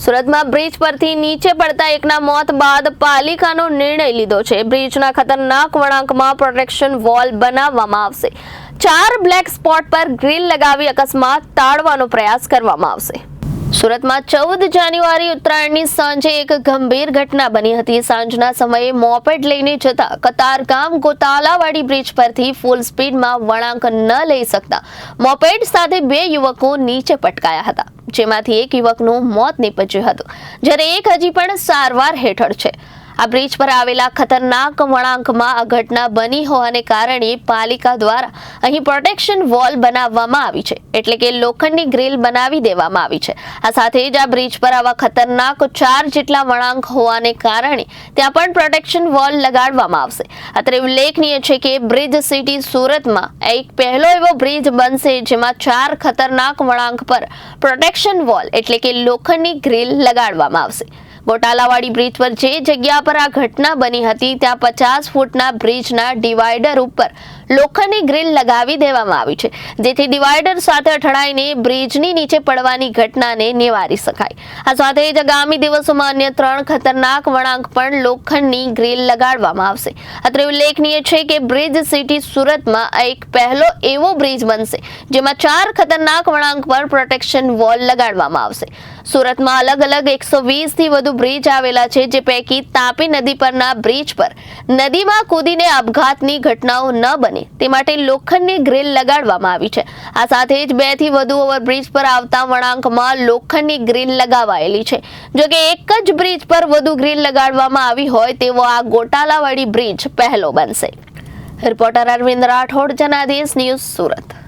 સુરતમાં બ્રિજ પરથી નીચે પડતા એકના મોત બાદ પાલિકાનો નિર્ણય લીધો છે। બ્રિજના ખતરનાક વળાંકમાં પ્રોટેક્શન વોલ બનાવવામાં આવશે। 4 બ્લેક સ્પોટ પર ગ્રીલ લગાવી અકસ્માત ટાળવાનો પ્રયાસ કરવામાં આવશે। સુરતમાં 14 જાન્યુઆરી ઉત્તરાયણની સાંજે એક ગંભીર ઘટના બની હતી। સાંજના સમયે મોપેડ લઈને જતા કતારગામ ગોતાલાવાડી બ્રિજ પરથી ફૂલ સ્પીડમાં વળાંક ન લઈ શકતા મોપેડ સાથે 2 યુવકો નીચે પટકાયા હતા, જેમાંથી એક યુવકનું મોત નીપજ્યું હતું, જ્યારે એક હજી પણ સારવાર હેઠળ છે। આ બ્રિજ પર આવેલા ખતરનાક વળાંકમાં આ ઘટના બની હોવાને કારણે પાલિકા દ્વારા અહીં પ્રોટેક્શન વોલ બનાવવામાં આવી છે, એટલે કે લોખંડની ગ્રીલ બનાવી દેવામાં આવી છે। આ સાથે જ આ બ્રિજ પર આવા ખતરનાક 4 જેટલા વળાંક હોવાને કારણે ત્યાં પણ પ્રોટેક્શન વોલ લગાડવામાં આવશે। અત્રે ઉલ્લેખનીય છે કે બ્રિજ સિટી સુરતમાં એક પહેલો એવો બ્રિજ બનશે જેમાં 4 ખતરનાક વળાંક પર પ્રોટેક્શન વોલ એટલે કે લોખંડની ગ્રીલ લગાડવામાં આવશે। ગોટાલાવાડી બ્રિજ પર જે જગ્યા પર આ ઘટના બની હતી ત્યાં 50 ફૂટના બ્રિજના ડિવાઈડર ઉપર લોખંડની ગ્રીલ લગાવી દેવામાં આવી છે, જેથી ડિવાઈડર સાથે અથડાઈને બ્રિજની નીચે પડવાની ઘટનાને નિવારી શકાય। આ સાથે જ આગામી દિવસોમાં અન્ય 3 ખતરનાક વળાંક પણ લોખંડની ગ્રીલ લગાડવામાં આવશે। અત્રે ઉલ્લેખનીય છે કે બ્રિજ સિટી સુરતમાં એક પહેલો એવો બ્રિજ બનશે જેમાં 4 ખતરનાક વળાંક પર પ્રોટેક્શન વોલ લગાડવામાં આવશે। સુરતમાં અલગ-અલગ 120 થી વધુ બ્રિજ આવેલા છે, જે પૈકી તાપી નદી પરના બ્રિજ પર નદીમાં કૂદીને આપઘાતની ઘટનાઓ ન બને તે માટે લોખંડની ગ્રીલ લગાડવામાં આવી છે। આ સાથે જ 2 થી વધુ ઓવરબ્રિજ પર આવતા વળાંકમાં લોખંડની ગ્રીલ લગાવાયેલી છે। જો કે એક જ બ્રિજ પર વધુ ગ્રીલ લગાડવામાં આવી હોય તેવો આ ગોટાલાવાડી બ્રિજ પહેલો બનશે। Reporter Arvind Rathod, Janadesh news, Surat.